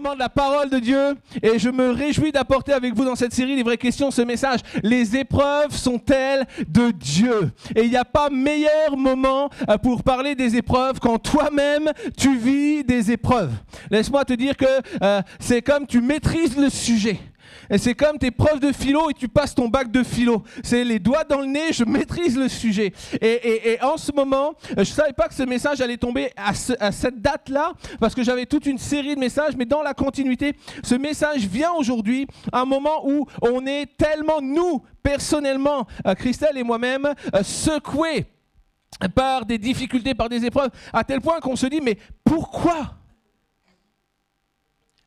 également de la parole de Dieu et je me réjouis d'apporter avec vous dans cette série les vraies questions, ce message. Les épreuves sont-elles de Dieu? Et il n'y a pas meilleur moment pour parler des épreuves quand toi-même tu vis des épreuves. Laisse-moi te dire que c'est comme tu maîtrises le sujet. Et c'est comme tes preuves de philo et tu passes ton bac de philo. C'est les doigts dans le nez, je maîtrise le sujet. Et en ce moment, je ne savais pas que ce message allait tomber à cette date-là, parce que j'avais toute une série de messages, mais dans la continuité, ce message vient aujourd'hui à un moment où on est tellement, nous, personnellement, Christelle et moi-même, secoués par des difficultés, par des épreuves, à tel point qu'on se dit, mais pourquoi ?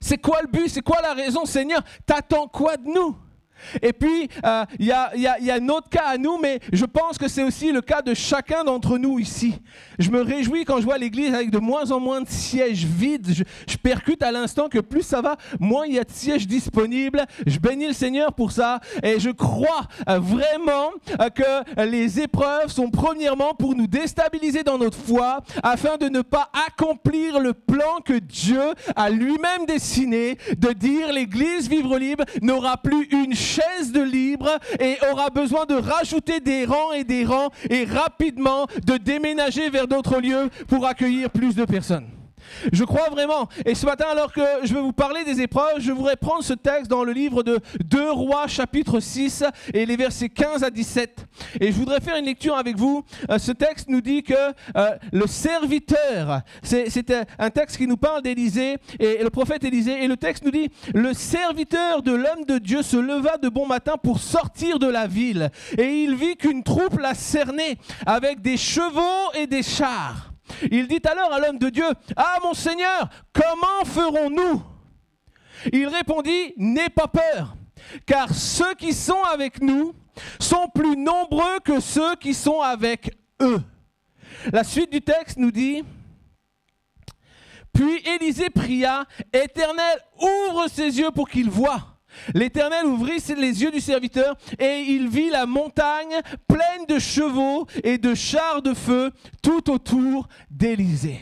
C'est quoi le but? C'est quoi la raison, Seigneur? T'attends quoi de nous? Et puis, il y a un autre cas à nous, mais je pense que c'est aussi le cas de chacun d'entre nous ici. Je me réjouis quand je vois l'église avec de moins en moins de sièges vides. Je percute à l'instant que plus ça va, moins il y a de sièges disponibles. Je bénis le Seigneur pour ça. Et je crois vraiment que les épreuves sont premièrement pour nous déstabiliser dans notre foi, afin de ne pas accomplir le plan que Dieu a lui-même dessiné, de dire l'église Vivre Libre n'aura plus une chaise de libre et aura besoin de rajouter des rangs et rapidement de déménager vers d'autres lieux pour accueillir plus de personnes. Je crois vraiment. Et ce matin, alors que je vais vous parler des épreuves, je voudrais prendre ce texte dans le livre de 2 Rois, chapitre 6, et les versets 15 à 17. Et je voudrais faire une lecture avec vous. Ce texte nous dit que le serviteur, c'est un texte qui nous parle d'Élisée, et le prophète Élisée, et le texte nous dit, le serviteur de l'homme de Dieu se leva de bon matin pour sortir de la ville, et il vit qu'une troupe la cernait, avec des chevaux et des chars. Il dit alors à l'homme de Dieu, « Ah, mon Seigneur, comment ferons-nous » Il répondit, « N'aie pas peur, car ceux qui sont avec nous sont plus nombreux que ceux qui sont avec eux. » La suite du texte nous dit, « Puis Élisée pria, « Éternel, ouvre ses yeux pour qu'il voie. » L'Éternel ouvrit les yeux du serviteur et il vit la montagne pleine de chevaux et de chars de feu tout autour d'Élisée.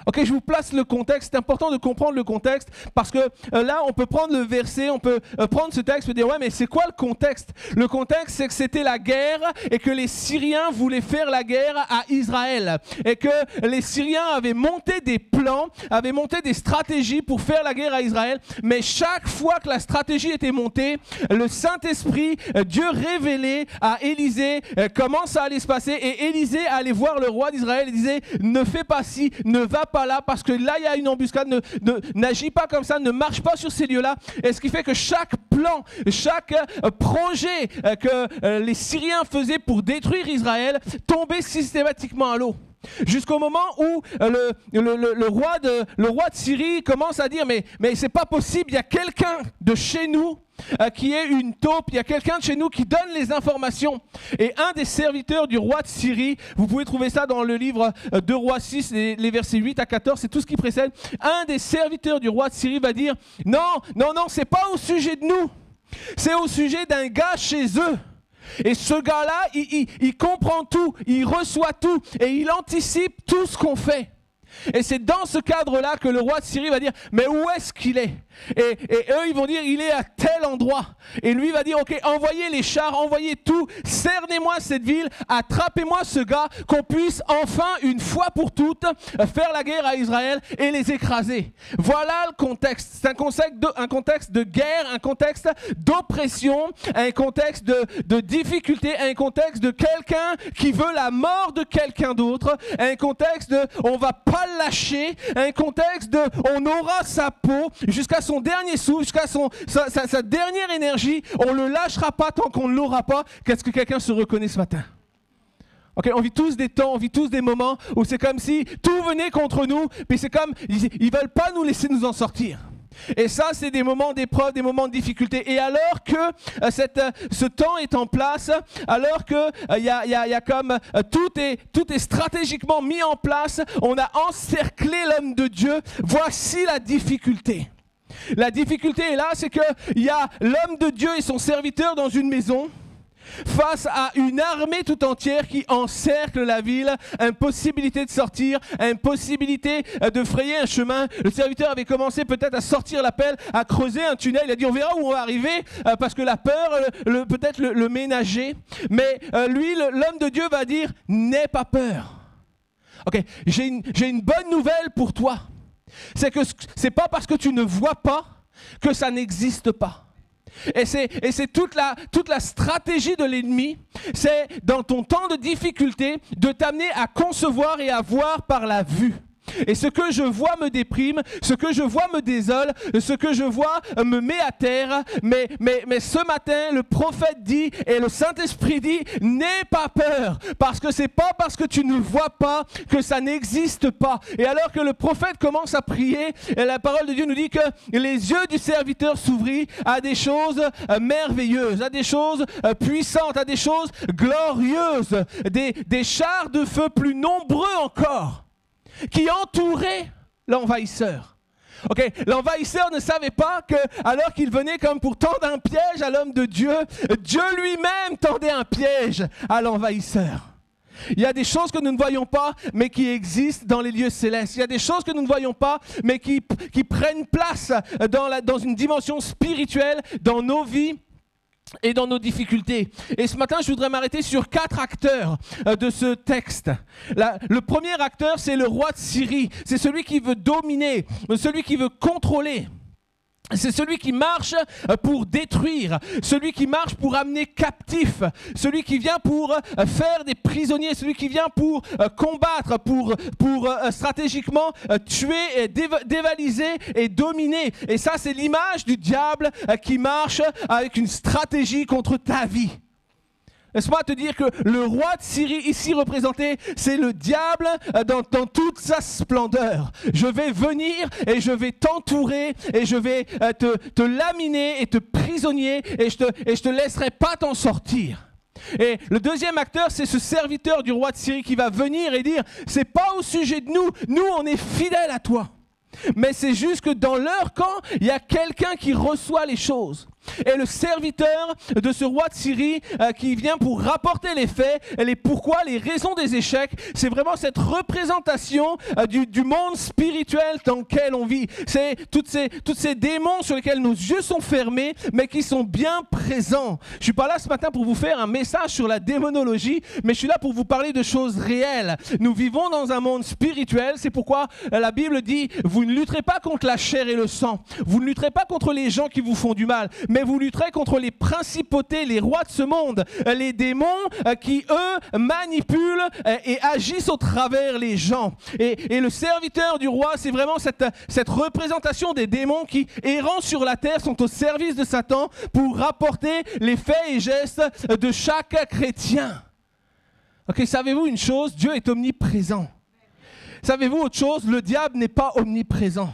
Ok, je vous place le contexte. C'est important de comprendre le contexte parce que là, on peut prendre le verset, on peut prendre ce texte et dire « Ouais, mais c'est quoi le contexte ?» Le contexte, c'est que c'était la guerre et que les Syriens voulaient faire la guerre à Israël. Et que les Syriens avaient monté des plans, avaient monté des stratégies pour faire la guerre à Israël. Mais chaque fois que la stratégie était montée, le Saint-Esprit, Dieu révélait à Élisée comment ça allait se passer. Et Élisée allait voir le roi d'Israël et disait « Ne fais pas ci, ne va pas là parce que là il y a une embuscade, n'agis pas comme ça, ne marche pas sur ces lieux-là. » Et ce qui fait que chaque plan, chaque projet que les Syriens faisaient pour détruire Israël tombait systématiquement à l'eau. Jusqu'au moment où le roi de Syrie commence à dire mais c'est pas possible, il y a quelqu'un de chez nous qui est une taupe, il y a quelqu'un de chez nous qui donne les informations. Et un des serviteurs du roi de Syrie, vous pouvez trouver ça dans le livre de Rois 6, les versets 8 à 14, c'est tout ce qui précède. Un des serviteurs du roi de Syrie va dire non, c'est pas au sujet de nous, c'est au sujet d'un gars chez eux. Et ce gars-là, il comprend tout, il reçoit tout et il anticipe tout ce qu'on fait. Et c'est dans ce cadre-là que le roi de Syrie va dire « Mais où est-ce qu'il est ?» Et eux, ils vont dire « Il est à tel endroit. » Et lui va dire « Ok, envoyez les chars, envoyez tout, cernez-moi cette ville, attrapez-moi ce gars, qu'on puisse enfin, une fois pour toutes, faire la guerre à Israël et les écraser. » Voilà le contexte. C'est un contexte de guerre, un contexte d'oppression, un contexte de difficulté, un contexte de quelqu'un qui veut la mort de quelqu'un d'autre, un contexte de « On va pas lâcher », un contexte de « On aura sa peau jusqu'à son dernier souffle, jusqu'à sa dernière énergie, on ne le lâchera pas tant qu'on ne l'aura pas. » Qu'est-ce que quelqu'un se reconnaît ce matin? Okay, on vit tous des temps, on vit tous des moments où c'est comme si tout venait contre nous, puis c'est comme, ils ne veulent pas nous laisser nous en sortir. Et ça, c'est des moments d'épreuve, des moments de difficulté. Et alors que ce temps est en place, alors que tout est stratégiquement mis en place, on a encerclé l'homme de Dieu, voici la difficulté. La difficulté est là, c'est qu'il y a l'homme de Dieu et son serviteur dans une maison. face à une armée tout entière qui encercle la ville, impossibilité de sortir, impossibilité de frayer un chemin. Le serviteur avait commencé peut-être à sortir la pelle, à creuser un tunnel. Il a dit on verra où on va arriver parce que la peur peut-être le ménager. Mais lui, l'homme de Dieu va dire n'aie pas peur. Ok, j'ai une bonne nouvelle pour toi. C'est que c'est pas parce que tu ne vois pas que ça n'existe pas. Et c'est toute la stratégie de l'ennemi, c'est dans ton temps de difficulté de t'amener à concevoir et à voir par la vue. Et ce que je vois me déprime, ce que je vois me désole, ce que je vois me met à terre. Mais ce matin, le prophète dit et le Saint-Esprit dit, n'aie pas peur, parce que c'est pas parce que tu ne vois pas que ça n'existe pas. Et alors que le prophète commence à prier, et la parole de Dieu nous dit que les yeux du serviteur s'ouvrirent à des choses merveilleuses, à des choses puissantes, à des choses glorieuses, des chars de feu plus nombreux encore, qui entourait l'envahisseur. Okay. L'envahisseur ne savait pas que, alors qu'il venait comme pour tendre un piège à l'homme de Dieu, Dieu lui-même tendait un piège à l'envahisseur. Il y a des choses que nous ne voyons pas, mais qui existent dans les lieux célestes. Il y a des choses que nous ne voyons pas, mais qui prennent place dans une dimension spirituelle, dans nos vies et dans nos difficultés. Et ce matin, je voudrais m'arrêter sur 4 acteurs de ce texte. Le premier acteur, c'est le roi de Syrie. C'est celui qui veut dominer, celui qui veut contrôler. C'est celui qui marche pour détruire, celui qui marche pour amener captif, celui qui vient pour faire des prisonniers, celui qui vient pour combattre, pour stratégiquement tuer, dévaliser et dominer. Et ça, c'est l'image du diable qui marche avec une stratégie contre ta vie. Laisse-moi te dire que le roi de Syrie ici représenté, c'est le diable dans toute sa splendeur. Je vais venir et je vais t'entourer et je vais te laminer et te prisonnier et je te laisserai pas t'en sortir. Et le deuxième acteur, c'est ce serviteur du roi de Syrie qui va venir et dire, c'est pas au sujet de nous, nous on est fidèles à toi. Mais c'est juste que dans leur camp, il y a quelqu'un qui reçoit les choses. Et le serviteur de ce roi de Syrie qui vient pour rapporter les faits, les pourquoi, les raisons des échecs, c'est vraiment cette représentation du monde spirituel dans lequel on vit. C'est toutes ces démons sur lesquels nos yeux sont fermés, mais qui sont bien présents. Je ne suis pas là ce matin pour vous faire un message sur la démonologie, mais je suis là pour vous parler de choses réelles. Nous vivons dans un monde spirituel, c'est pourquoi la Bible dit, vous ne lutterez pas contre la chair et le sang, vous ne lutterez pas contre les gens qui vous font du mal, mais vous lutterez contre les principautés, les rois de ce monde, les démons qui, eux, manipulent et agissent au travers les gens. Et le serviteur du roi, c'est vraiment cette représentation des démons qui, errant sur la terre, sont au service de Satan pour rapporter les faits et gestes de chaque chrétien. Ok, savez-vous une chose? Dieu est omniprésent. Savez-vous autre chose? Le diable n'est pas omniprésent.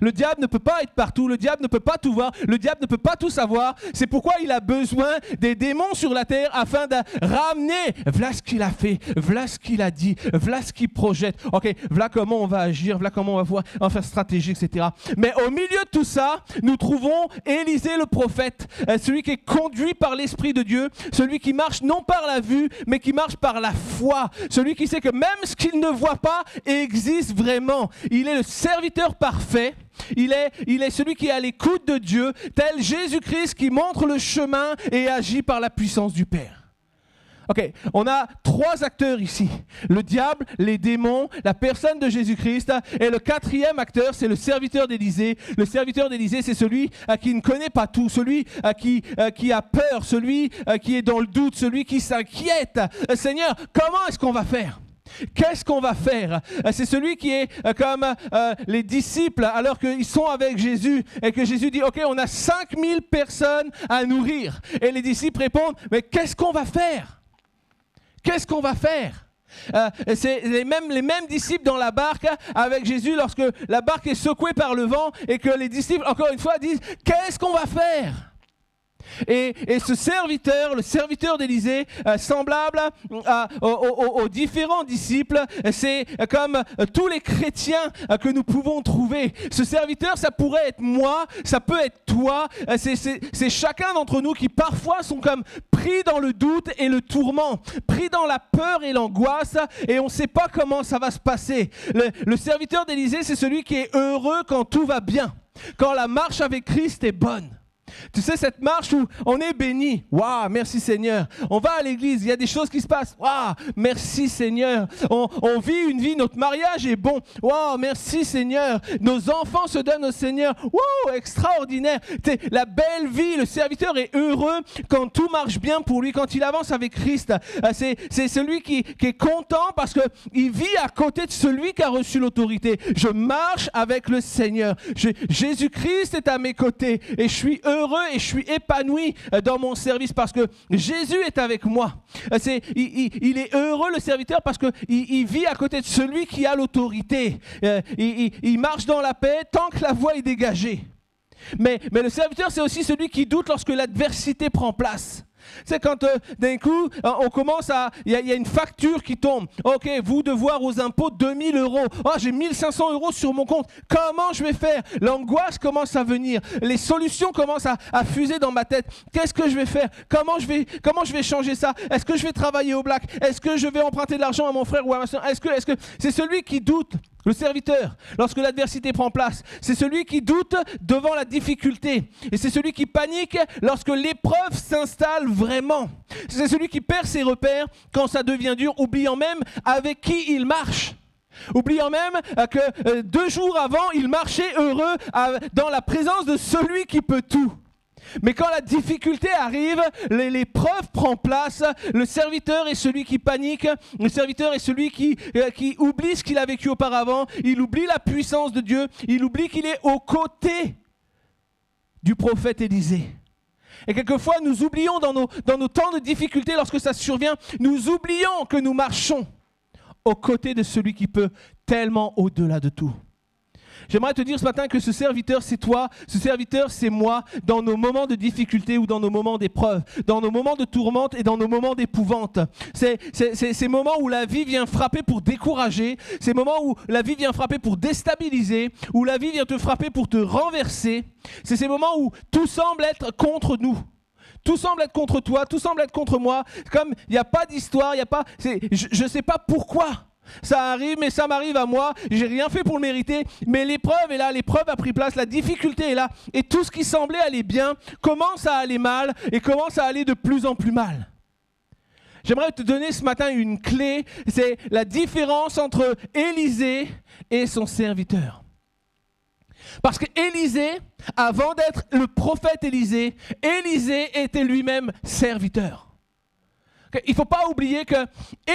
Le diable ne peut pas être partout, le diable ne peut pas tout voir, le diable ne peut pas tout savoir. C'est pourquoi il a besoin des démons sur la terre afin de ramener, voilà ce qu'il a fait, voilà ce qu'il a dit, voilà ce qu'il projette. Ok, voilà comment on va agir, voilà comment on va faire stratégie, etc. Mais au milieu de tout ça, nous trouvons Élisée le prophète, celui qui est conduit par l'Esprit de Dieu, celui qui marche non par la vue, mais qui marche par la foi, celui qui sait que même ce qu'il ne voit pas existe vraiment. Il est le serviteur parfait. Il est celui qui est à l'écoute de Dieu, tel Jésus-Christ qui montre le chemin et agit par la puissance du Père. Ok, on a 3 acteurs ici. Le diable, les démons, la personne de Jésus-Christ. Et le 4e acteur, c'est le serviteur d'Élisée. Le serviteur d'Élisée, c'est celui qui ne connaît pas tout, celui qui a peur, celui qui est dans le doute, celui qui s'inquiète. Seigneur, comment est-ce qu'on va faire ? Qu'est-ce qu'on va faire? C'est celui qui est comme les disciples alors qu'ils sont avec Jésus et que Jésus dit, ok, on a 5000 personnes à nourrir. Et les disciples répondent, mais qu'est-ce qu'on va faire? Qu'est-ce qu'on va faire? C'est les mêmes disciples dans la barque avec Jésus lorsque la barque est secouée par le vent et que les disciples, encore une fois, disent, qu'est-ce qu'on va faire? Et ce serviteur, le serviteur d'Élisée, semblable aux différents disciples, c'est comme tous les chrétiens que nous pouvons trouver. Ce serviteur, ça pourrait être moi, ça peut être toi, c'est chacun d'entre nous qui parfois sont comme pris dans le doute et le tourment, pris dans la peur et l'angoisse, et on ne sait pas comment ça va se passer. Le serviteur d'Élisée, c'est celui qui est heureux quand tout va bien, quand la marche avec Christ est bonne. Tu sais, cette marche où on est béni. Waouh, merci Seigneur. On va à l'église, il y a des choses qui se passent. Waouh, merci Seigneur. On vit une vie, notre mariage est bon. Waouh, merci Seigneur. Nos enfants se donnent au Seigneur. Waouh, extraordinaire. La belle vie, le serviteur est heureux quand tout marche bien pour lui, quand il avance avec Christ. C'est celui qui est content parce qu'il vit à côté de celui qui a reçu l'autorité. Je marche avec le Seigneur. Jésus-Christ est à mes côtés et je suis heureux et je suis épanoui dans mon service parce que Jésus est avec moi. Il est heureux le serviteur parce qu'il vit à côté de celui qui a l'autorité. Il marche dans la paix tant que la voie est dégagée. Mais le serviteur, c'est aussi celui qui doute lorsque l'adversité prend place. C'est quand d'un coup, on commence il y a une facture qui tombe. Ok, vous devoir aux impôts 2000 €. Oh, j'ai 1500 € sur mon compte. Comment je vais faire? L'angoisse commence à venir. Les solutions commencent à fuser dans ma tête. Qu'est-ce que je vais faire? Comment je vais changer ça? Est-ce que je vais travailler au black? Est-ce que je vais emprunter de l'argent à mon frère ou à ma soeur? Est-ce que c'est celui qui doute? Le serviteur, lorsque l'adversité prend place, c'est celui qui doute devant la difficulté. Et c'est celui qui panique lorsque l'épreuve s'installe vraiment. C'est celui qui perd ses repères quand ça devient dur, oubliant même avec qui il marche. Oubliant même que 2 jours avant, il marchait heureux dans la présence de celui qui peut tout. Mais quand la difficulté arrive, l'épreuve prend place, le serviteur est celui qui panique, le serviteur est celui qui oublie ce qu'il a vécu auparavant, il oublie la puissance de Dieu, il oublie qu'il est aux côtés du prophète Élisée. Et quelquefois, nous oublions dans nos temps de difficulté, lorsque ça survient, nous oublions que nous marchons aux côtés de celui qui peut tellement au-delà de tout. J'aimerais te dire ce matin que ce serviteur, c'est toi, ce serviteur, c'est moi, dans nos moments de difficulté ou dans nos moments d'épreuve, dans nos moments de tourmente et dans nos moments d'épouvante. C'est ces moments où la vie vient frapper pour décourager, ces moments où la vie vient frapper pour déstabiliser, où la vie vient te frapper pour te renverser. C'est ces moments où tout semble être contre nous. Tout semble être contre toi, tout semble être contre moi. Comme il n'y a pas d'histoire, je ne sais pas pourquoi. Ça arrive, mais ça m'arrive à moi. J'ai rien fait pour le mériter. Mais l'épreuve est là, l'épreuve a pris place, la difficulté est là. Et tout ce qui semblait aller bien commence à aller mal et commence à aller de plus en plus mal. J'aimerais te donner ce matin une clé. C'est la différence entre Élisée et son serviteur. Parce qu'Élisée, avant d'être le prophète Élisée, Élisée était lui-même serviteur. Il ne faut pas oublier que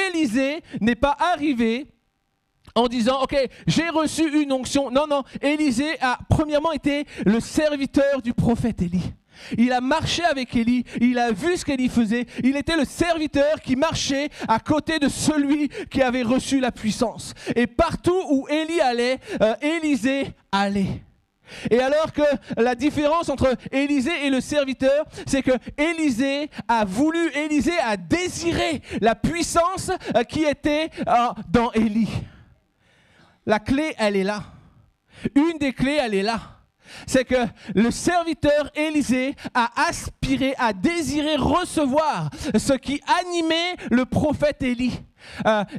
Élisée n'est pas arrivé en disant « Ok, j'ai reçu une onction ». Non, Élisée a premièrement été le serviteur du prophète Élie. Il a marché avec Élie, il a vu ce qu'Élie faisait. Il était le serviteur qui marchait à côté de celui qui avait reçu la puissance. Et partout où Élie allait, Élisée allait. Et alors que la différence entre Élisée et le serviteur, c'est que Élisée a désiré la puissance qui était dans Élie. La clé, elle est là. Une des clés, elle est là. C'est que le serviteur Élisée a aspiré, a désiré recevoir ce qui animait le prophète Élie.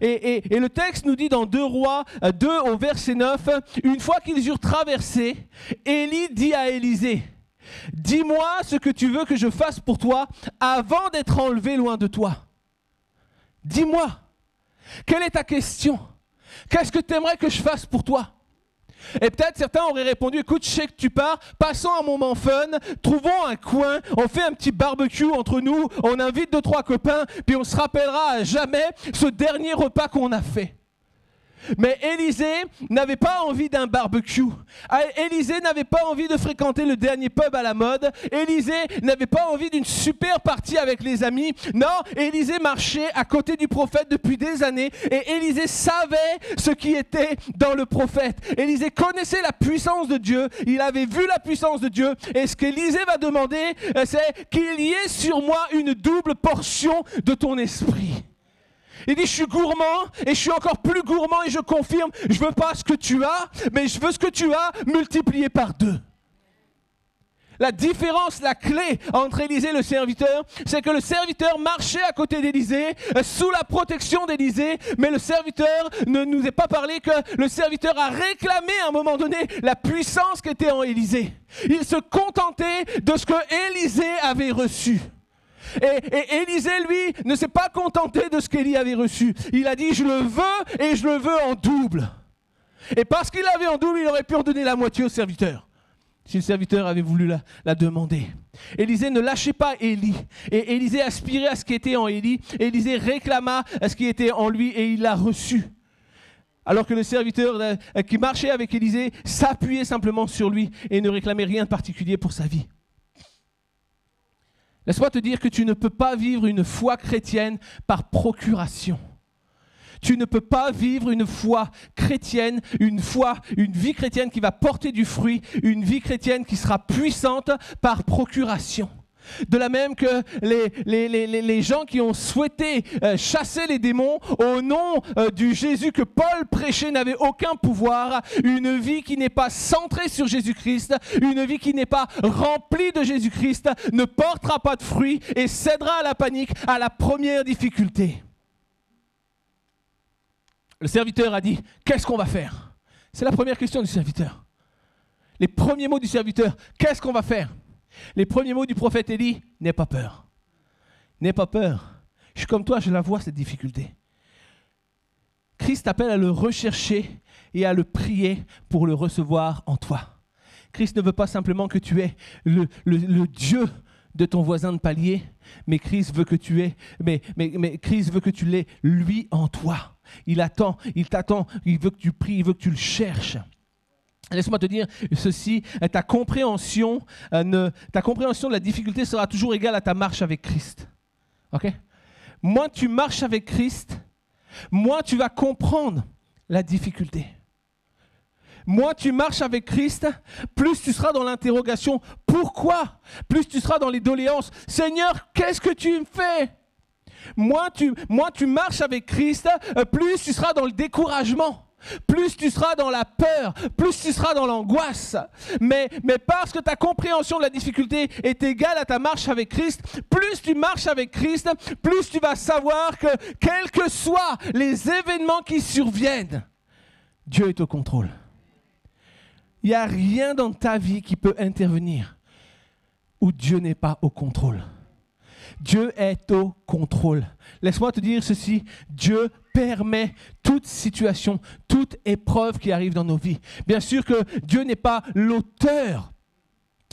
Et le texte nous dit dans 2 Rois 2 au verset 9, une fois qu'ils eurent traversé, Élie dit à Élisée, « Dis-moi ce que tu veux que je fasse pour toi avant d'être enlevé loin de toi. Dis-moi, quelle est ta question? Qu'est-ce que tu aimerais que je fasse pour toi ?» Et peut-être certains auraient répondu, écoute, je sais que tu pars, passons un moment fun, trouvons un coin, on fait un petit barbecue entre nous, on invite 2-3 copains, puis on se rappellera à jamais ce dernier repas qu'on a fait. Mais Élisée n'avait pas envie d'un barbecue. Élisée n'avait pas envie de fréquenter le dernier pub à la mode. Élisée n'avait pas envie d'une super partie avec les amis. Non, Élisée marchait à côté du prophète depuis des années et Élisée savait ce qui était dans le prophète. Élisée connaissait la puissance de Dieu. Il avait vu la puissance de Dieu. Et ce qu'Élisée va demander, c'est qu'il y ait sur moi une double portion de ton esprit. Il dit, je suis gourmand et je suis encore plus gourmand et je confirme, je ne veux pas ce que tu as, mais je veux ce que tu as multiplié par 2. La différence, la clé entre Élisée et le serviteur, c'est que le serviteur marchait à côté d'Élisée, sous la protection d'Élisée, mais le serviteur ne nous est pas parlé que le serviteur a réclamé à un moment donné la puissance qui était en Élisée. Il se contentait de ce que Élisée avait reçu. Et Élisée, lui, ne s'est pas contenté de ce qu'Élie avait reçu. Il a dit, je le veux et je le veux en double. Et parce qu'il l'avait en double, il aurait pu en donner la moitié au serviteur, si le serviteur avait voulu la demander. Élisée ne lâchait pas Élie. Et Élisée aspirait à ce qui était en Élie. Élisée réclama à ce qui était en lui et il l'a reçu. Alors que le serviteur qui marchait avec Élisée s'appuyait simplement sur lui et ne réclamait rien de particulier pour sa vie. Laisse-moi te dire que tu ne peux pas vivre une foi chrétienne par procuration. Tu ne peux pas vivre une foi chrétienne, une vie chrétienne qui va porter du fruit, une vie chrétienne qui sera puissante par procuration. De la même que les gens qui ont souhaité chasser les démons au nom du Jésus que Paul prêchait n'avaient aucun pouvoir. Une vie qui n'est pas centrée sur Jésus-Christ, une vie qui n'est pas remplie de Jésus-Christ ne portera pas de fruits et cédera à la panique à la première difficulté. Le serviteur a dit, qu'est-ce qu'on va faire? C'est la première question du serviteur. Les premiers mots du serviteur, qu'est-ce qu'on va faire? Les premiers mots du prophète Élie, n'aie pas peur. N'aie pas peur. Je suis comme toi, je la vois cette difficulté. Christ t'appelle à le rechercher et à le prier pour le recevoir en toi. Christ ne veut pas simplement que tu aies le Dieu de ton voisin de palier, mais Christ veut que tu aies, mais Christ veut que tu l'aies lui en toi. Il attend, il t'attend, il veut que tu pries, il veut que tu le cherches. Laisse-moi te dire ceci, ta compréhension de la difficulté sera toujours égale à ta marche avec Christ. Ok? Moins tu marches avec Christ, moins tu vas comprendre la difficulté. Moins tu marches avec Christ, plus tu seras dans l'interrogation. Pourquoi? Plus tu seras dans les doléances. Seigneur, qu'est-ce que tu me fais? Moins tu marches avec Christ, plus tu seras dans le découragement. Plus tu seras dans la peur, plus tu seras dans l'angoisse. Mais parce que ta compréhension de la difficulté est égale à ta marche avec Christ, plus tu marches avec Christ, plus tu vas savoir que quels que soient les événements qui surviennent, Dieu est au contrôle. Il n'y a rien dans ta vie qui peut intervenir où Dieu n'est pas au contrôle. Dieu est au contrôle. Laisse-moi te dire ceci, Dieu permet toute situation, toute épreuve qui arrive dans nos vies. Bien sûr que Dieu n'est pas l'auteur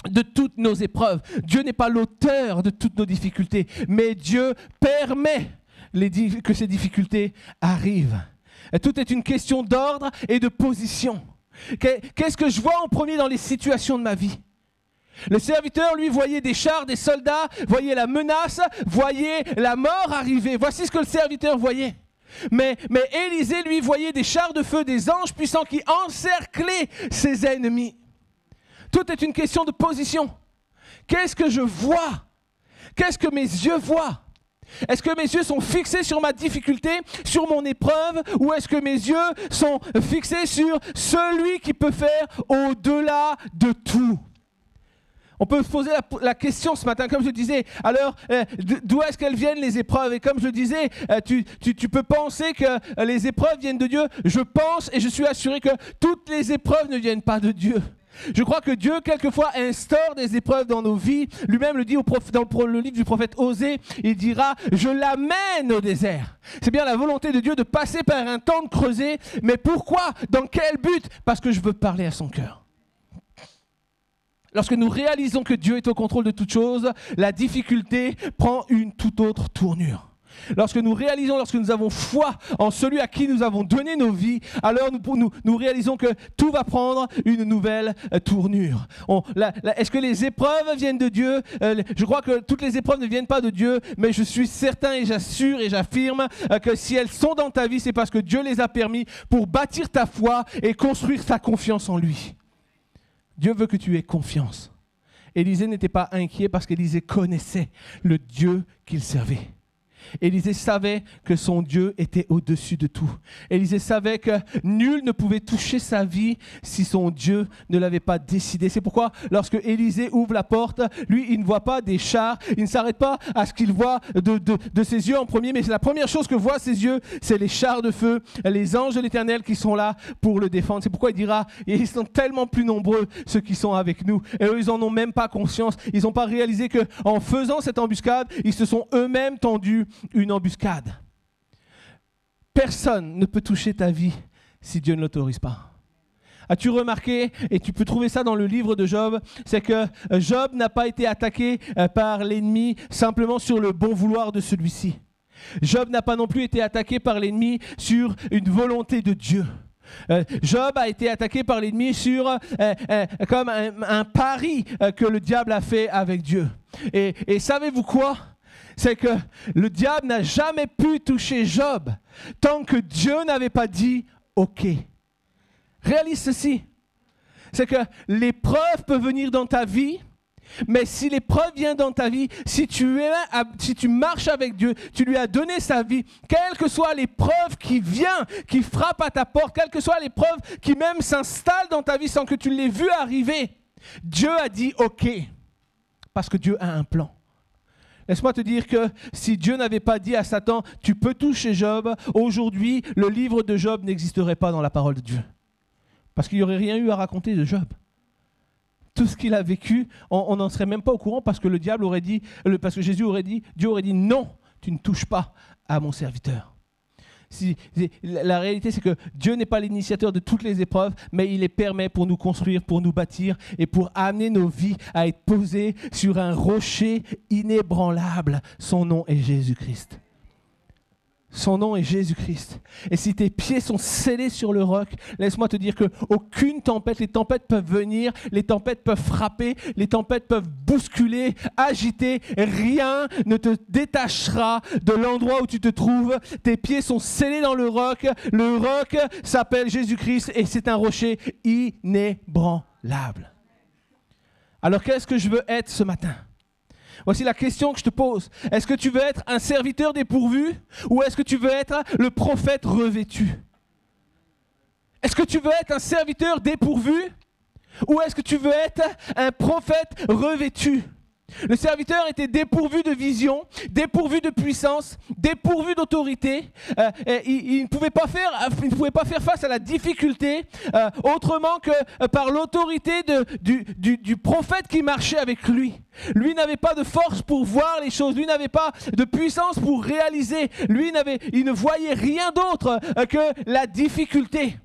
de toutes nos épreuves. Dieu n'est pas l'auteur de toutes nos difficultés. Mais Dieu permet que ces difficultés arrivent. Et tout est une question d'ordre et de position. Qu'est-ce que je vois en premier dans les situations de ma vie? Le serviteur, lui, voyait des chars, des soldats, voyait la menace, voyait la mort arriver. Voici ce que le serviteur voyait. Mais Élisée, lui, voyait des chars de feu, des anges puissants qui encerclaient ses ennemis. Tout est une question de position. Qu'est-ce que je vois? Qu'est-ce que mes yeux voient? Est-ce que mes yeux sont fixés sur ma difficulté, sur mon épreuve, ou est-ce que mes yeux sont fixés sur celui qui peut faire au-delà de tout? On peut se poser la question ce matin, comme je disais, alors d'où est-ce qu'elles viennent les épreuves? Et comme je disais, tu peux penser que les épreuves viennent de Dieu. Je pense et je suis assuré que toutes les épreuves ne viennent pas de Dieu. Je crois que Dieu, quelquefois, instaure des épreuves dans nos vies. Lui-même le dit dans le livre du prophète Osée, il dira « Je l'amène au désert ». C'est bien la volonté de Dieu de passer par un temps de creuset. Mais pourquoi? Dans quel but? Parce que je veux parler à son cœur. Lorsque nous réalisons que Dieu est au contrôle de toutes choses, la difficulté prend une toute autre tournure. Lorsque nous réalisons, lorsque nous avons foi en celui à qui nous avons donné nos vies, alors nous réalisons que tout va prendre une nouvelle tournure. Est-ce que les épreuves viennent de Dieu? Je crois que toutes les épreuves ne viennent pas de Dieu, mais je suis certain et j'assure et j'affirme que si elles sont dans ta vie, c'est parce que Dieu les a permis pour bâtir ta foi et construire ta confiance en lui. Dieu veut que tu aies confiance. Élisée n'était pas inquiet parce qu'Élisée connaissait le Dieu qu'il servait. Élisée savait que son Dieu était au-dessus de tout. Élisée savait que nul ne pouvait toucher sa vie si son Dieu ne l'avait pas décidé. C'est pourquoi lorsque Élisée ouvre la porte, lui, il ne voit pas des chars, il ne s'arrête pas à ce qu'il voit de ses yeux en premier, mais c'est la première chose que voient ses yeux, c'est les chars de feu, les anges de l'Éternel qui sont là pour le défendre. C'est pourquoi il dira, ils sont tellement plus nombreux ceux qui sont avec nous. Et eux, ils n'en ont même pas conscience. Ils n'ont pas réalisé qu'en faisant cette embuscade, ils se sont eux-mêmes tendus une embuscade. Personne ne peut toucher ta vie si Dieu ne l'autorise pas. As-tu remarqué, et tu peux trouver ça dans le livre de Job, c'est que Job n'a pas été attaqué par l'ennemi simplement sur le bon vouloir de celui-ci. Job n'a pas non plus été attaqué par l'ennemi sur une volonté de Dieu. Job a été attaqué par l'ennemi sur comme un pari que le diable a fait avec Dieu. Et savez-vous quoi? C'est que le diable n'a jamais pu toucher Job tant que Dieu n'avait pas dit « OK ». Réalise ceci, c'est que l'épreuve peut venir dans ta vie, mais si l'épreuve vient dans ta vie, si tu marches avec Dieu, tu lui as donné sa vie, quelle que soit l'épreuve qui vient, qui frappe à ta porte, quelle que soit l'épreuve qui même s'installe dans ta vie sans que tu l'aies vu arriver, Dieu a dit « OK », parce que Dieu a un plan. Laisse-moi te dire que si Dieu n'avait pas dit à Satan, tu peux toucher Job, aujourd'hui, le livre de Job n'existerait pas dans la parole de Dieu. Parce qu'il n'y aurait rien eu à raconter de Job. Tout ce qu'il a vécu, on n'en serait même pas au courant parce que le diable aurait dit, parce que Jésus aurait dit, Dieu aurait dit non, tu ne touches pas à mon serviteur. La réalité, c'est que Dieu n'est pas l'initiateur de toutes les épreuves, mais il les permet pour nous construire, pour nous bâtir et pour amener nos vies à être posées sur un rocher inébranlable. Son nom est Jésus-Christ. Son nom est Jésus-Christ. Et si tes pieds sont scellés sur le roc, laisse-moi te dire qu'aucune tempête, les tempêtes peuvent venir, les tempêtes peuvent frapper, les tempêtes peuvent bousculer, agiter. Rien ne te détachera de l'endroit où tu te trouves. Tes pieds sont scellés dans le roc. Le roc s'appelle Jésus-Christ et c'est un rocher inébranlable. Alors qu'est-ce que je veux être ce matin ? Voici la question que je te pose. Est-ce que tu veux être un serviteur dépourvu ou est-ce que tu veux être le prophète revêtu? Est-ce que tu veux être un serviteur dépourvu ou est-ce que tu veux être un prophète revêtu? Le serviteur était dépourvu de vision, dépourvu de puissance, dépourvu d'autorité. Il ne pouvait pas faire face à la difficulté autrement que par l'autorité du prophète qui marchait avec lui. Lui n'avait pas de force pour voir les choses, lui n'avait pas de puissance pour réaliser. Il ne voyait rien d'autre que la difficulté.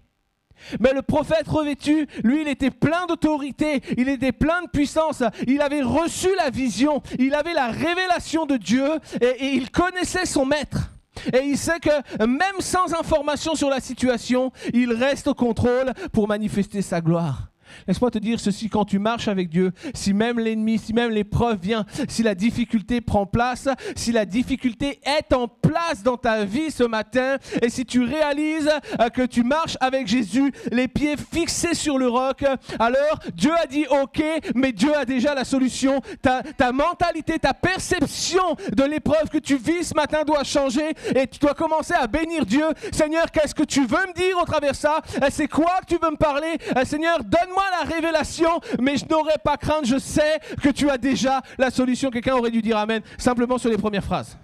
Mais le prophète revêtu, lui, il était plein d'autorité, il était plein de puissance, il avait reçu la vision, il avait la révélation de Dieu et il connaissait son maître. Et il sait que même sans information sur la situation, il reste au contrôle pour manifester sa gloire. Laisse-moi te dire ceci, quand tu marches avec Dieu, si même l'ennemi, si même l'épreuve vient, si la difficulté prend place, si la difficulté est en place dans ta vie ce matin, et si tu réalises que tu marches avec Jésus, les pieds fixés sur le roc, alors Dieu a dit OK, mais Dieu a déjà la solution. Ta mentalité, ta perception de l'épreuve que tu vis ce matin doit changer et tu dois commencer à bénir Dieu. Seigneur, qu'est-ce que tu veux me dire au travers de ça? C'est quoi que tu veux me parler? Seigneur, donne-moi la révélation, mais je n'aurai pas crainte, je sais que tu as déjà la solution. Quelqu'un aurait dû dire amen, simplement sur les premières phrases.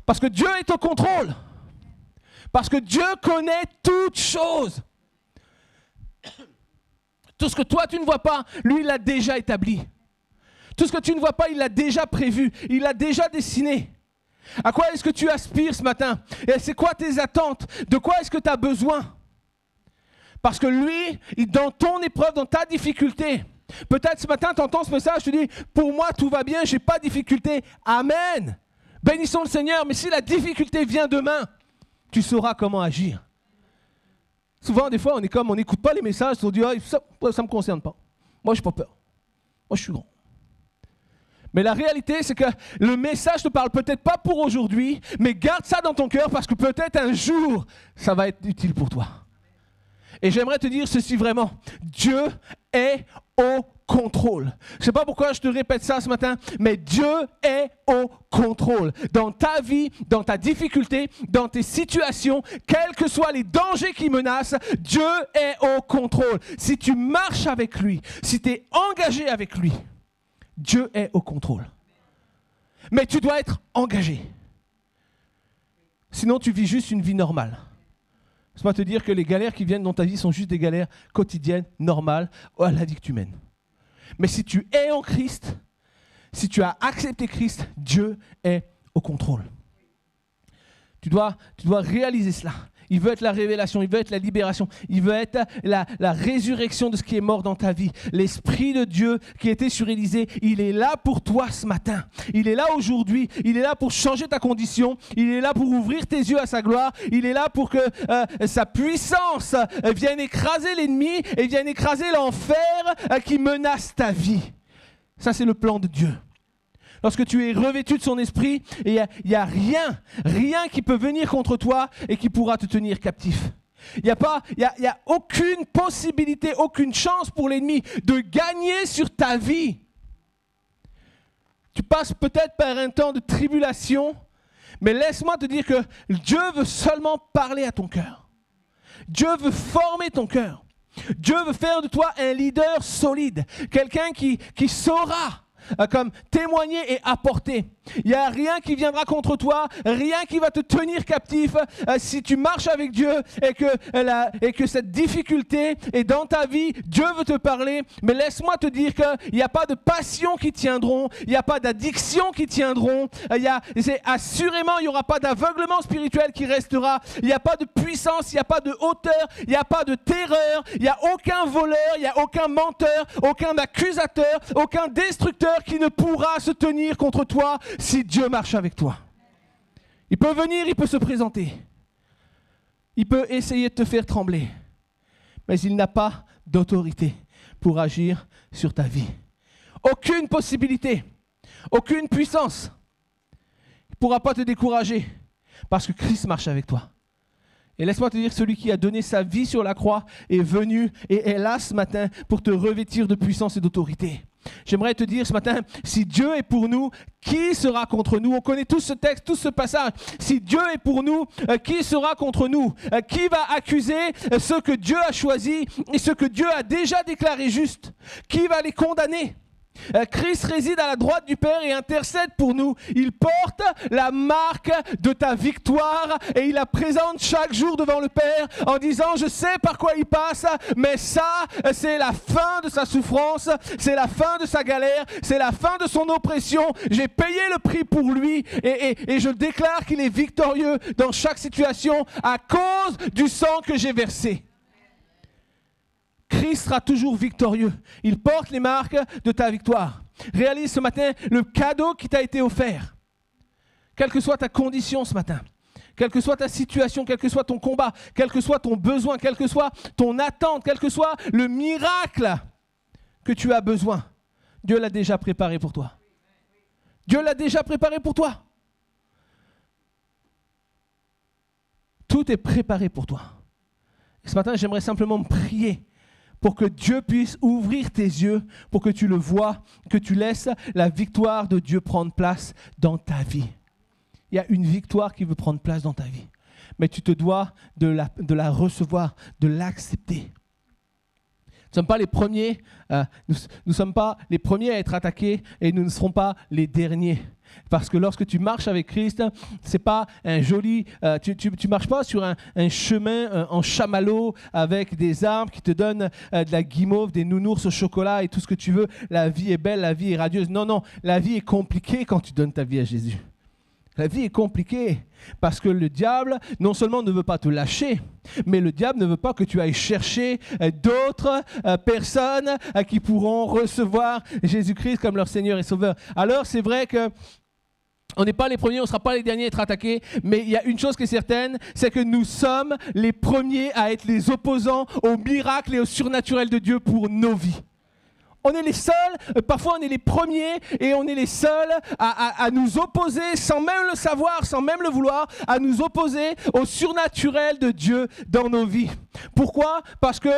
Parce que Dieu est au contrôle. Parce que Dieu connaît toutes choses. Tout ce que toi tu ne vois pas, lui il l'a déjà établi. Tout ce que tu ne vois pas, il l'a déjà prévu, il l'a déjà dessiné. À quoi est-ce que tu aspires ce matin? Et c'est quoi tes attentes? De quoi est-ce que tu as besoin? Parce que lui, dans ton épreuve, dans ta difficulté, peut-être ce matin, tu entends ce message, tu dis, pour moi, tout va bien, je n'ai pas de difficulté. Amen. Bénissons le Seigneur, mais si la difficulté vient demain, tu sauras comment agir. Souvent, des fois, on n'écoute pas les messages, on dit ça ne me concerne pas. Moi, je n'ai pas peur. Moi, je suis grand. Mais la réalité, c'est que le message ne te parle peut-être pas pour aujourd'hui, mais garde ça dans ton cœur parce que peut-être un jour, ça va être utile pour toi. Et j'aimerais te dire ceci vraiment, Dieu est au contrôle. Je ne sais pas pourquoi je te répète ça ce matin, mais Dieu est au contrôle. Dans ta vie, dans ta difficulté, dans tes situations, quels que soient les dangers qui menacent, Dieu est au contrôle. Si tu marches avec lui, si tu es engagé avec lui, Dieu est au contrôle. Mais tu dois être engagé. Sinon, tu vis juste une vie normale. Laisse-moi te dire que les galères qui viennent dans ta vie sont juste des galères quotidiennes, normales, à la vie que tu mènes. Mais si tu es en Christ, si tu as accepté Christ, Dieu est au contrôle. Tu dois réaliser cela. Il veut être la révélation, il veut être la libération, il veut être la résurrection de ce qui est mort dans ta vie. L'Esprit de Dieu qui était sur Élisée, il est là pour toi ce matin. Il est là aujourd'hui, il est là pour changer ta condition, il est là pour ouvrir tes yeux à sa gloire, il est là pour que sa puissance vienne écraser l'ennemi et vienne écraser l'enfer qui menace ta vie. Ça, c'est le plan de Dieu. Lorsque tu es revêtu de son esprit, il n'y a rien qui peut venir contre toi et qui pourra te tenir captif. Il n'y a aucune possibilité, aucune chance pour l'ennemi de gagner sur ta vie. Tu passes peut-être par un temps de tribulation, mais laisse-moi te dire que Dieu veut seulement parler à ton cœur. Dieu veut former ton cœur. Dieu veut faire de toi un leader solide, quelqu'un qui saura comme témoigner et apporter. Il n'y a rien qui viendra contre toi, rien qui va te tenir captif si tu marches avec Dieu et que cette difficulté est dans ta vie. Dieu veut te parler, mais laisse-moi te dire qu'il n'y a pas de passion qui tiendront, il n'y a pas d'addiction qui tiendront, assurément il n'y aura pas d'aveuglement spirituel qui restera, il n'y a pas de puissance, il n'y a pas de hauteur, il n'y a pas de terreur, il n'y a aucun voleur, il n'y a aucun menteur, aucun accusateur, aucun destructeur qui ne pourra se tenir contre toi si Dieu marche avec toi. Il peut venir, il peut se présenter. Il peut essayer de te faire trembler. Mais il n'a pas d'autorité pour agir sur ta vie. Aucune possibilité, aucune puissance. Il ne pourra pas te décourager parce que Christ marche avec toi. Et laisse-moi te dire, celui qui a donné sa vie sur la croix est venu et est là ce matin pour te revêtir de puissance et d'autorité. J'aimerais te dire ce matin, si Dieu est pour nous, qui sera contre nous? On connaît tous ce texte, tout ce passage. Si Dieu est pour nous, qui sera contre nous? Qui va accuser ceux que Dieu a choisis et ceux que Dieu a déjà déclarés justes? Qui va les condamner? Christ réside à la droite du Père et intercède pour nous. Il porte la marque de ta victoire et il la présente chaque jour devant le Père en disant: je sais par quoi il passe, mais ça, c'est la fin de sa souffrance, c'est la fin de sa galère, c'est la fin de son oppression. J'ai payé le prix pour lui et je déclare qu'il est victorieux dans chaque situation à cause du sang que j'ai versé. Christ sera toujours victorieux. Il porte les marques de ta victoire. Réalise ce matin le cadeau qui t'a été offert. Quelle que soit ta condition ce matin, quelle que soit ta situation, quel que soit ton combat, quel que soit ton besoin, quelle que soit ton attente, quel que soit le miracle que tu as besoin, Dieu l'a déjà préparé pour toi. Dieu l'a déjà préparé pour toi. Tout est préparé pour toi. Et ce matin, j'aimerais simplement prier pour que Dieu puisse ouvrir tes yeux, pour que tu le vois, que tu laisses la victoire de Dieu prendre place dans ta vie. Il y a une victoire qui veut prendre place dans ta vie, mais tu te dois de la recevoir, de l'accepter. Nous ne sommes pas les premiers, nous sommes pas les premiers à être attaqués et nous ne serons pas les derniers. Parce que lorsque tu marches avec Christ, c'est pas un joli, tu marches pas sur un chemin en chamallow avec des arbres qui te donnent de la guimauve, des nounours au chocolat et tout ce que tu veux. La vie est belle, la vie est radieuse. Non, la vie est compliquée quand tu donnes ta vie à Jésus. La vie est compliquée parce que le diable, non seulement ne veut pas te lâcher, mais le diable ne veut pas que tu ailles chercher d'autres personnes qui pourront recevoir Jésus-Christ comme leur Seigneur et Sauveur. Alors c'est vrai que On n'est pas les premiers, on ne sera pas les derniers à être attaqués, mais il y a une chose qui est certaine, c'est que nous sommes les premiers à être les opposants aux miracles et au surnaturel de Dieu pour nos vies. On est les seuls, parfois on est les premiers et on est les seuls à nous opposer, sans même le savoir, sans même le vouloir, à nous opposer au surnaturel de Dieu dans nos vies. Pourquoi ? Parce que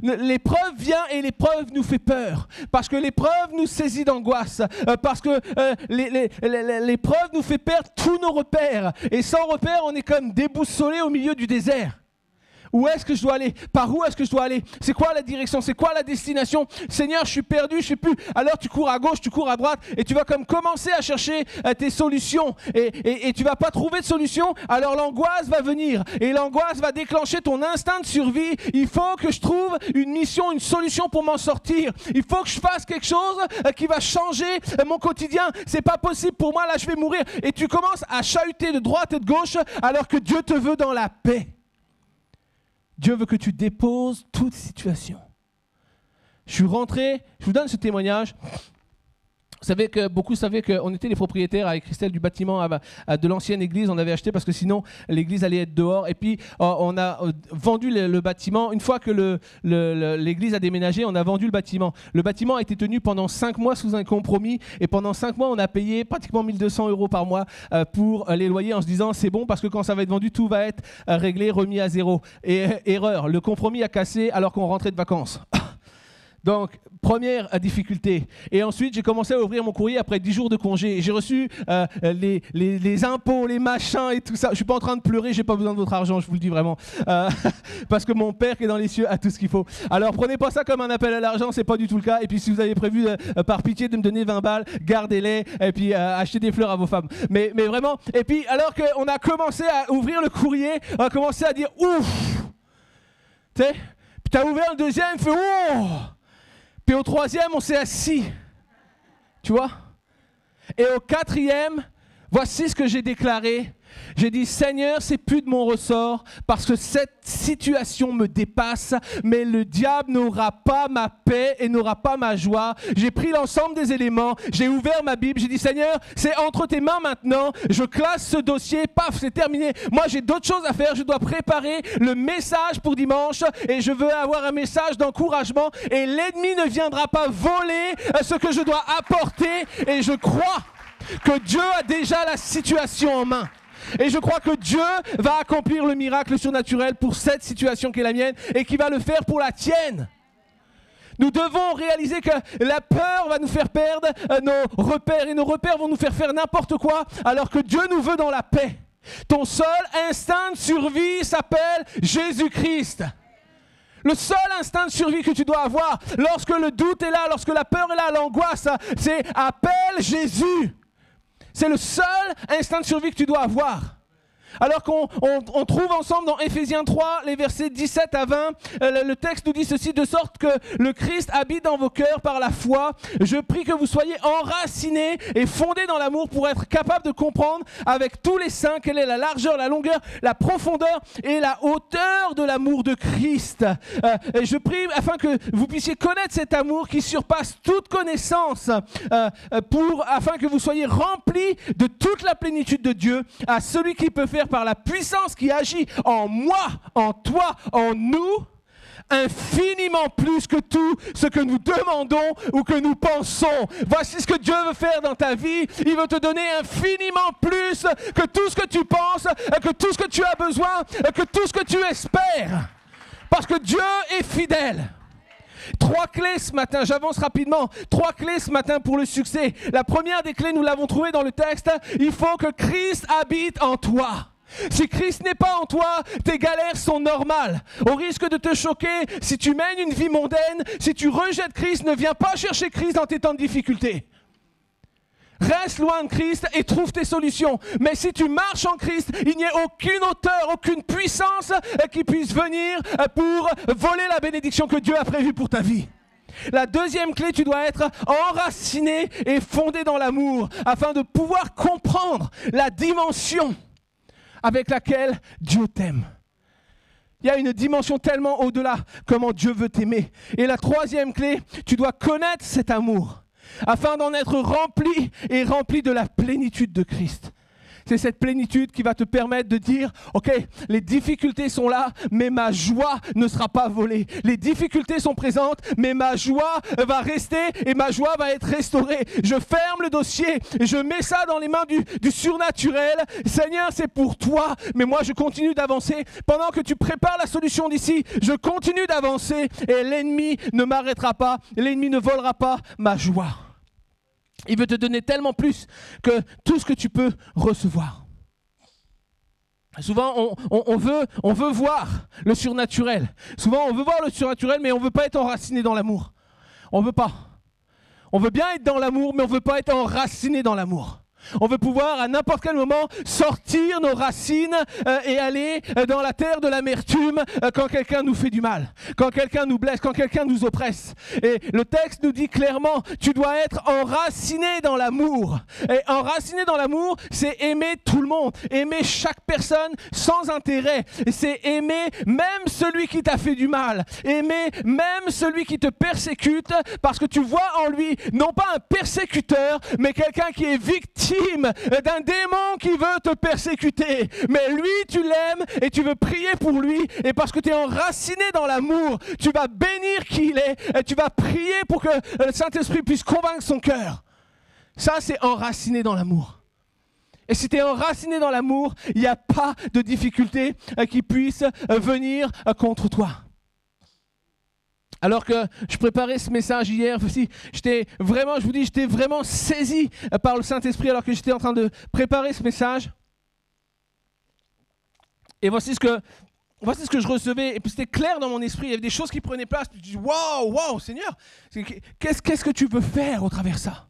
l'épreuve vient et l'épreuve nous fait peur. Parce que l'épreuve nous saisit d'angoisse. Parce que l'épreuve nous fait perdre tous nos repères. Et sans repères, on est comme déboussolé au milieu du désert. Où est-ce que je dois aller? Par où est-ce que je dois aller? C'est quoi la direction? C'est quoi la destination? Seigneur, je suis perdu, je sais plus. Alors tu cours à gauche, tu cours à droite et tu vas comme commencer à chercher tes solutions. Et tu vas pas trouver de solution, alors l'angoisse va venir. Et l'angoisse va déclencher ton instinct de survie. Il faut que je trouve une mission, une solution pour m'en sortir. Il faut que je fasse quelque chose qui va changer mon quotidien. C'est pas possible pour moi, là je vais mourir. Et tu commences à chahuter de droite et de gauche alors que Dieu te veut dans la paix. Dieu veut que tu déposes toute situation. Je suis rentré, je vous donne ce témoignage. Vous savez que beaucoup savaient qu'on était les propriétaires avec Christelle du bâtiment de l'ancienne église. On avait acheté parce que sinon l'église allait être dehors. Et puis on a vendu le bâtiment. Une fois que l'église a déménagé, on a vendu le bâtiment. Le bâtiment a été tenu pendant 5 mois sous un compromis. Et pendant 5 mois, on a payé pratiquement 1 200 € par mois pour les loyers en se disant c'est bon parce que quand ça va être vendu, tout va être réglé, remis à zéro. Et erreur, le compromis a cassé alors qu'on rentrait de vacances. Donc, première difficulté. Et ensuite, j'ai commencé à ouvrir mon courrier après 10 jours de congé. J'ai reçu les impôts, les machins et tout ça. Je ne suis pas en train de pleurer, je n'ai pas besoin de votre argent, je vous le dis vraiment. Parce que mon Père qui est dans les cieux a tout ce qu'il faut. Alors, prenez pas ça comme un appel à l'argent, ce n'est pas du tout le cas. Et puis, si vous avez prévu, par pitié, de me donner 20 balles, gardez-les et puis achetez des fleurs à vos femmes. Mais vraiment, et puis, alors qu'on a commencé à ouvrir le courrier, on a commencé à dire ouf. Tu sais, puis tu as ouvert le deuxième, il fait oh. Puis au 3e, on s'est assis. Tu vois? Et au 4e, voici ce que j'ai déclaré. J'ai dit, Seigneur, c'est plus de mon ressort parce que cette situation me dépasse, mais le diable n'aura pas ma paix et n'aura pas ma joie. J'ai pris l'ensemble des éléments, j'ai ouvert ma Bible, j'ai dit, Seigneur, c'est entre tes mains maintenant, je classe ce dossier, paf, c'est terminé. Moi, j'ai d'autres choses à faire, je dois préparer le message pour dimanche et je veux avoir un message d'encouragement et l'ennemi ne viendra pas voler ce que je dois apporter et je crois que Dieu a déjà la situation en main. Et je crois que Dieu va accomplir le miracle surnaturel pour cette situation qui est la mienne et qui va le faire pour la tienne. Nous devons réaliser que la peur va nous faire perdre nos repères et nos repères vont nous faire n'importe quoi alors que Dieu nous veut dans la paix. Ton seul instinct de survie s'appelle Jésus-Christ. Le seul instinct de survie que tu dois avoir lorsque le doute est là, lorsque la peur est là, l'angoisse, c'est appelle Jésus. C'est le seul instinct de survie que tu dois avoir. Alors qu'on trouve ensemble dans Éphésiens 3, les versets 17 à 20, le texte nous dit ceci, de sorte que le Christ habite dans vos cœurs par la foi. Je prie que vous soyez enracinés et fondés dans l'amour pour être capables de comprendre avec tous les saints quelle est la largeur, la longueur, la profondeur et la hauteur de l'amour de Christ. Et je prie afin que vous puissiez connaître cet amour qui surpasse toute connaissance, afin que vous soyez remplis de toute la plénitude de Dieu, à celui qui peut faire par la puissance qui agit en moi, en toi, en nous, infiniment plus que tout ce que nous demandons ou que nous pensons. Voici ce que Dieu veut faire dans ta vie. Il veut te donner infiniment plus que tout ce que tu penses, que tout ce que tu as besoin, que tout ce que tu espères. Parce que Dieu est fidèle. 3 clés ce matin, j'avance rapidement. 3 clés ce matin pour le succès. La première des clés, nous l'avons trouvée dans le texte. Il faut que Christ habite en toi. Si Christ n'est pas en toi, tes galères sont normales. Au risque de te choquer, si tu mènes une vie mondaine, si tu rejettes Christ, ne viens pas chercher Christ dans tes temps de difficulté. Reste loin de Christ et trouve tes solutions. Mais si tu marches en Christ, il n'y a aucune hauteur, aucune puissance qui puisse venir pour voler la bénédiction que Dieu a prévue pour ta vie. La deuxième clé, tu dois être enraciné et fondé dans l'amour afin de pouvoir comprendre la dimension avec laquelle Dieu t'aime. Il y a une dimension tellement au-delà comment Dieu veut t'aimer. Et la troisième clé, tu dois connaître cet amour. afin d'en être rempli et rempli de la plénitude de Christ. C'est cette plénitude qui va te permettre de dire, ok, les difficultés sont là, mais ma joie ne sera pas volée. Les difficultés sont présentes, mais ma joie va rester et ma joie va être restaurée. Je ferme le dossier, je mets ça dans les mains du surnaturel. Seigneur, c'est pour toi, mais moi je continue d'avancer. Pendant que tu prépares la solution d'ici, je continue d'avancer et l'ennemi ne m'arrêtera pas, l'ennemi ne volera pas ma joie. Il veut te donner tellement plus que tout ce que tu peux recevoir. Souvent, on veut voir le surnaturel. Souvent, on veut voir le surnaturel, mais on ne veut pas être enraciné dans l'amour. On ne veut pas. On veut bien être dans l'amour, mais on ne veut pas être enraciné dans l'amour. On veut pouvoir à n'importe quel moment sortir nos racines et aller dans la terre de l'amertume quand quelqu'un nous fait du mal, quand quelqu'un nous blesse, quand quelqu'un nous oppresse. Et le texte nous dit clairement, tu dois être enraciné dans l'amour. Et enraciné dans l'amour, c'est aimer tout le monde, aimer chaque personne sans intérêt. C'est aimer même celui qui t'a fait du mal, aimer même celui qui te persécute parce que tu vois en lui non pas un persécuteur, mais quelqu'un qui est victime d'un démon qui veut te persécuter. Mais lui, tu l'aimes et tu veux prier pour lui. Et parce que tu es enraciné dans l'amour, tu vas bénir qui il est et tu vas prier pour que le Saint-Esprit puisse convaincre son cœur. Ça, c'est enraciné dans l'amour. Et si tu es enraciné dans l'amour, il n'y a pas de difficulté qui puisse venir contre toi. Alors que je préparais ce message hier, j'étais vraiment saisi par le Saint-Esprit alors que j'étais en train de préparer ce message. Et voici ce que je recevais. Et puis c'était clair dans mon esprit, il y avait des choses qui prenaient place. Je dis, waouh, Seigneur, qu'est-ce que tu veux faire au travers de ça?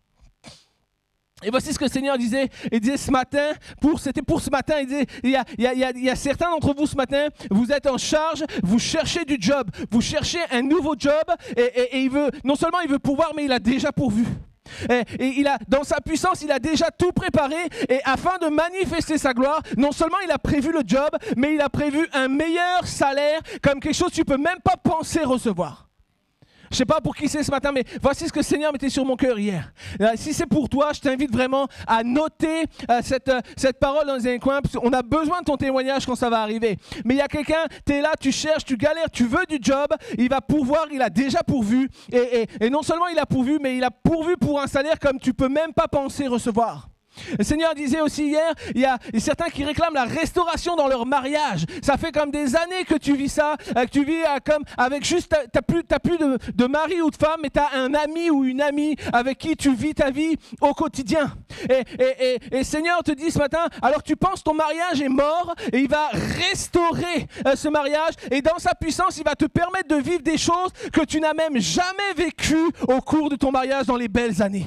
Et voici ce que le Seigneur disait. Il disait ce matin, c'était pour ce matin, il disait, il y a certains d'entre vous ce matin, vous êtes en charge, vous cherchez du job, vous cherchez un nouveau job, et il veut, non seulement il veut pouvoir, mais il a déjà pourvu. Et dans sa puissance, il a déjà tout préparé, et afin de manifester sa gloire, non seulement il a prévu le job, mais il a prévu un meilleur salaire, comme quelque chose que tu ne peux même pas penser recevoir. Je ne sais pas pour qui c'est ce matin, mais voici ce que le Seigneur mettait sur mon cœur hier. Si c'est pour toi, je t'invite vraiment à noter cette parole dans un coin, parce qu'on a besoin de ton témoignage quand ça va arriver. Mais il y a quelqu'un, tu es là, tu cherches, tu galères, tu veux du job, il va pourvoir, il a déjà pourvu. Et non seulement il a pourvu, mais il a pourvu pour un salaire comme tu ne peux même pas penser recevoir. Le Seigneur disait aussi hier, il y a certains qui réclament la restauration dans leur mariage. Ça fait comme des années que tu vis ça, que tu vis comme avec juste, t'as plus de mari ou de femme, mais tu as un ami ou une amie avec qui tu vis ta vie au quotidien. Et le Seigneur te dit ce matin, alors tu penses ton mariage est mort, et il va restaurer ce mariage, et dans sa puissance, il va te permettre de vivre des choses que tu n'as même jamais vécues au cours de ton mariage dans les belles années.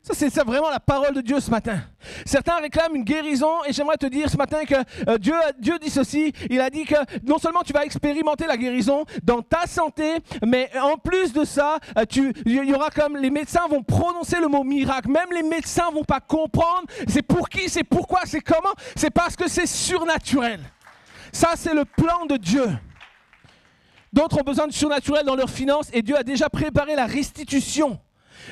Ça, c'est vraiment la parole de Dieu ce matin. Certains réclament une guérison et j'aimerais te dire ce matin que Dieu dit ceci. Il a dit que non seulement tu vas expérimenter la guérison dans ta santé, mais en plus de ça, il y aura comme les médecins vont prononcer le mot miracle. Même les médecins ne vont pas comprendre. C'est pour qui, c'est pourquoi, c'est comment. C'est parce que c'est surnaturel. Ça, c'est le plan de Dieu. D'autres ont besoin de surnaturel dans leurs finances et Dieu a déjà préparé la restitution.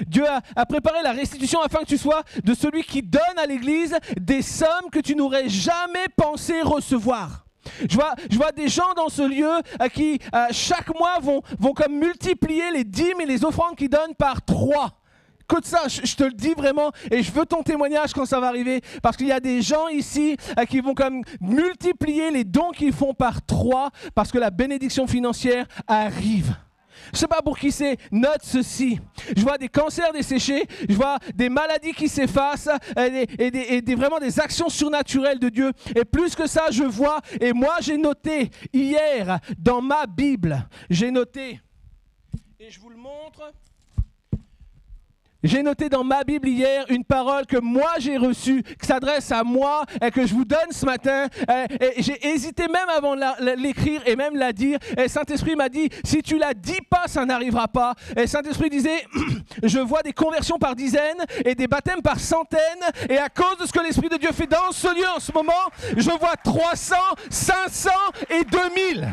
Dieu a préparé la restitution afin que tu sois de celui qui donne à l'Église des sommes que tu n'aurais jamais pensé recevoir. Je vois des gens dans ce lieu qui chaque mois vont comme multiplier les dîmes et les offrandes qu'ils donnent par 3. Écoute ça, je te le dis vraiment et je veux ton témoignage quand ça va arriver parce qu'il y a des gens ici qui vont comme multiplier les dons qu'ils font par 3 parce que la bénédiction financière arrive. Je ne sais pas pour qui c'est, note ceci. Je vois des cancers desséchés, je vois des maladies qui s'effacent et vraiment des actions surnaturelles de Dieu. Et plus que ça, je vois, et moi j'ai noté hier dans ma Bible, j'ai noté, et je vous le montre. J'ai noté dans ma Bible hier une parole que moi j'ai reçue, qui s'adresse à moi et que je vous donne ce matin. Et j'ai hésité même avant de l'écrire et même la dire. Et Saint-Esprit m'a dit, si tu la dis pas, ça n'arrivera pas. Et Saint-Esprit disait, je vois des conversions par dizaines et des baptêmes par centaines. Et à cause de ce que l'Esprit de Dieu fait dans ce lieu en ce moment, je vois 300, 500 et 2000.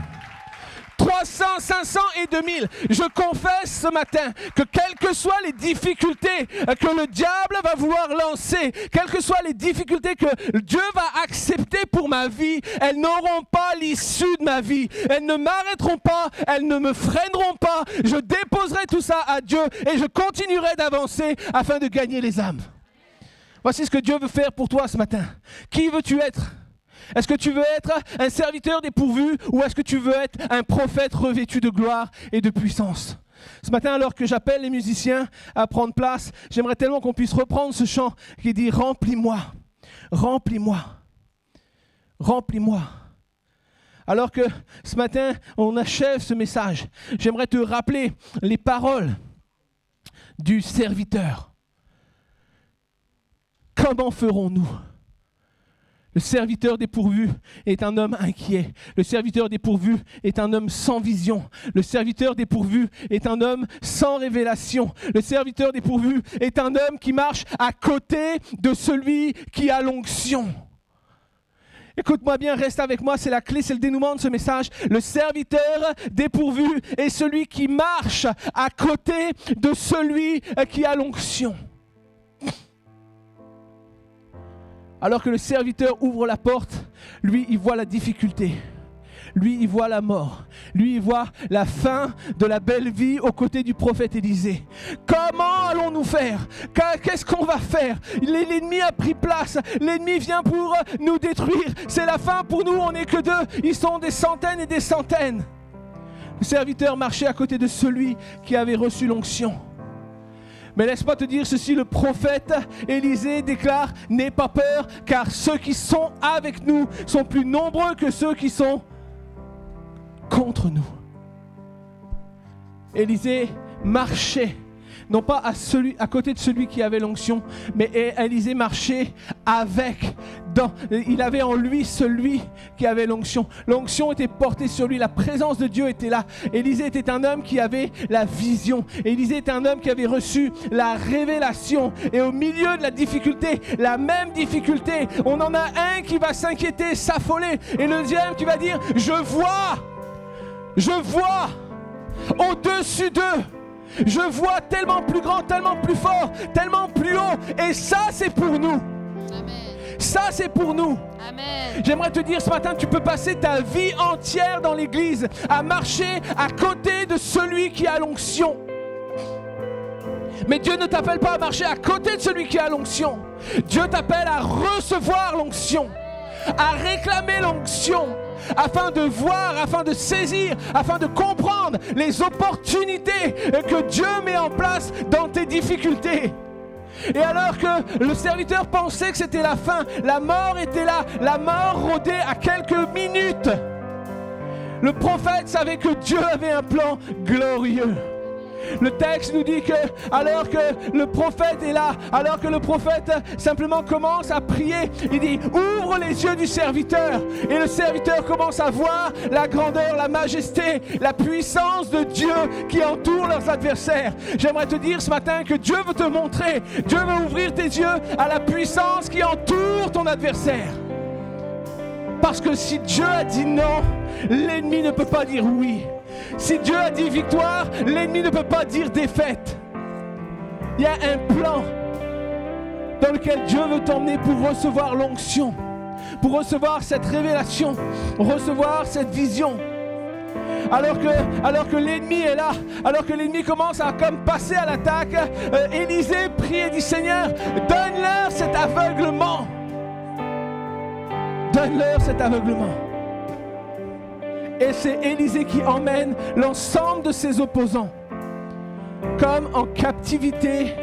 300, 500 et 2000. Je confesse ce matin que quelles que soient les difficultés que le diable va vouloir lancer, quelles que soient les difficultés que Dieu va accepter pour ma vie, elles n'auront pas l'issue de ma vie. Elles ne m'arrêteront pas, elles ne me freineront pas. Je déposerai tout ça à Dieu et je continuerai d'avancer afin de gagner les âmes. Voici ce que Dieu veut faire pour toi ce matin. Qui veux-tu être? Est-ce que tu veux être un serviteur dépourvu ou est-ce que tu veux être un prophète revêtu de gloire et de puissance? Ce matin, alors que j'appelle les musiciens à prendre place, j'aimerais tellement qu'on puisse reprendre ce chant qui dit « Remplis-moi, remplis-moi, remplis-moi ». Alors que ce matin, on achève ce message, j'aimerais te rappeler les paroles du serviteur. Comment ferons-nous? Le serviteur dépourvu est un homme inquiet. Le serviteur dépourvu est un homme sans vision. Le serviteur dépourvu est un homme sans révélation. Le serviteur dépourvu est un homme qui marche à côté de celui qui a l'onction. Écoute-moi bien, reste avec moi, c'est la clé, c'est le dénouement de ce message. Le serviteur dépourvu est celui qui marche à côté de celui qui a l'onction. Alors que le serviteur ouvre la porte, lui, il voit la difficulté. Lui, il voit la mort. Lui, il voit la fin de la belle vie aux côtés du prophète Élisée. Comment allons-nous faire? Qu'est-ce qu'on va faire? L'ennemi a pris place. L'ennemi vient pour nous détruire. C'est la fin pour nous, on n'est que deux. Ils sont des centaines et des centaines. Le serviteur marchait à côté de celui qui avait reçu l'onction. Mais laisse-moi te dire ceci, le prophète Élisée déclare « N'aie pas peur, car ceux qui sont avec nous sont plus nombreux que ceux qui sont contre nous. » Élisée marchait, non pas à côté de celui qui avait l'onction, mais Élisée marchait avec. Il avait en lui celui qui avait l'onction. L'onction était portée sur lui, la présence de Dieu était là. Élisée était un homme qui avait la vision. Élisée était un homme qui avait reçu la révélation. Et au milieu de la difficulté, la même difficulté, on en a un qui va s'inquiéter, s'affoler, et le deuxième qui va dire « Je vois au-dessus d'eux. Je vois tellement plus grand, tellement plus fort, tellement plus haut. Et ça, c'est pour nous. » Amen. Ça, c'est pour nous. Amen. J'aimerais te dire ce matin, tu peux passer ta vie entière dans l'église à marcher à côté de celui qui a l'onction. Mais Dieu ne t'appelle pas à marcher à côté de celui qui a l'onction. Dieu t'appelle à recevoir l'onction, à réclamer l'onction, afin de voir, afin de saisir, afin de comprendre les opportunités que Dieu met en place dans tes difficultés. Et alors que le serviteur pensait que c'était la fin, la mort était là, la mort rôdait à quelques minutes. Le prophète savait que Dieu avait un plan glorieux. Le texte nous dit que alors que le prophète est là, alors que le prophète simplement commence à prier, il dit ouvre les yeux du serviteur, et le serviteur commence à voir la grandeur, la majesté, la puissance de Dieu qui entoure leurs adversaires. J'aimerais te dire ce matin que Dieu veut te montrer, Dieu veut ouvrir tes yeux à la puissance qui entoure ton adversaire. Parce que si Dieu a dit non, l'ennemi ne peut pas dire oui. Si Dieu a dit victoire, l'ennemi ne peut pas dire défaite. Il y a un plan dans lequel Dieu veut t'emmener pour recevoir l'onction, pour recevoir cette révélation, recevoir cette vision. Alors que l'ennemi est là, alors que l'ennemi commence à comme passer à l'attaque, Élisée prie et dit Seigneur, donne-leur cet aveuglement. Donne-leur cet aveuglement. Et c'est Élisée qui emmène l'ensemble de ses opposants comme en captivité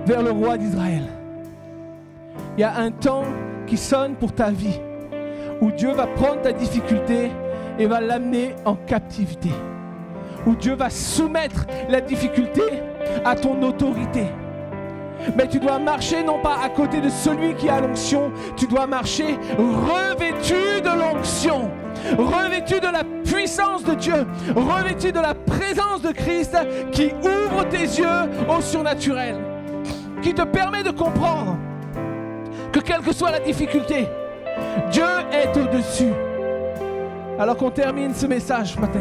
vers le roi d'Israël. Il y a un temps qui sonne pour ta vie où Dieu va prendre ta difficulté et va l'amener en captivité. Où Dieu va soumettre la difficulté à ton autorité. Mais tu dois marcher non pas à côté de celui qui a l'onction, tu dois marcher revêtu de l'onction, revêtu de la puissance de Dieu, revêtu de la présence de Christ qui ouvre tes yeux au surnaturel, qui te permet de comprendre que quelle que soit la difficulté, Dieu est au-dessus. Alors qu'on termine ce message ce matin,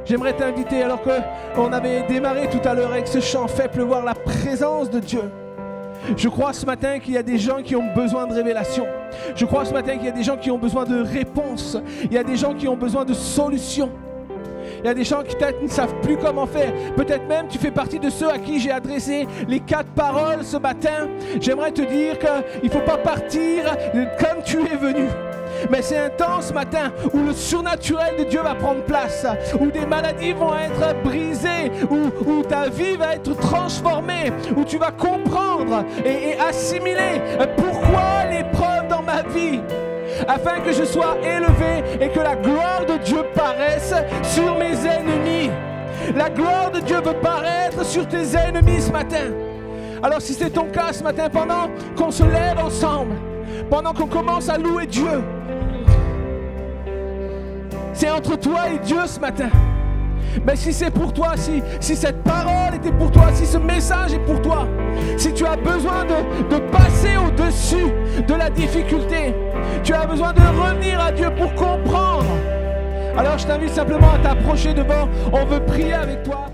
j'aimerais t'inviter, alors qu'on avait démarré tout à l'heure avec ce chant « Fais pleuvoir la présence de Dieu ». Je crois ce matin qu'il y a des gens qui ont besoin de révélation. Je crois ce matin qu'il y a des gens qui ont besoin de réponses. Il y a des gens qui ont besoin de solutions. Il y a des gens qui peut-être ne savent plus comment faire. Peut-être même tu fais partie de ceux à qui j'ai adressé les 4 paroles ce matin. J'aimerais te dire qu'il ne faut pas partir comme tu es venu. Mais c'est un temps ce matin où le surnaturel de Dieu va prendre place, où des maladies vont être brisées, où ta vie va être transformée, où tu vas comprendre et assimiler pourquoi l'épreuve dans ma vie, afin que je sois élevé et que la gloire de Dieu paraisse sur mes ennemis. La gloire de Dieu veut paraître sur tes ennemis ce matin. Alors si c'est ton cas ce matin, pendant qu'on se lève ensemble, pendant qu'on commence à louer Dieu, c'est entre toi et Dieu ce matin. Mais si c'est pour toi, si cette parole était pour toi, si ce message est pour toi, si tu as besoin de passer au-dessus de la difficulté, tu as besoin de revenir à Dieu pour comprendre, alors je t'invite simplement à t'approcher devant. On veut prier avec toi.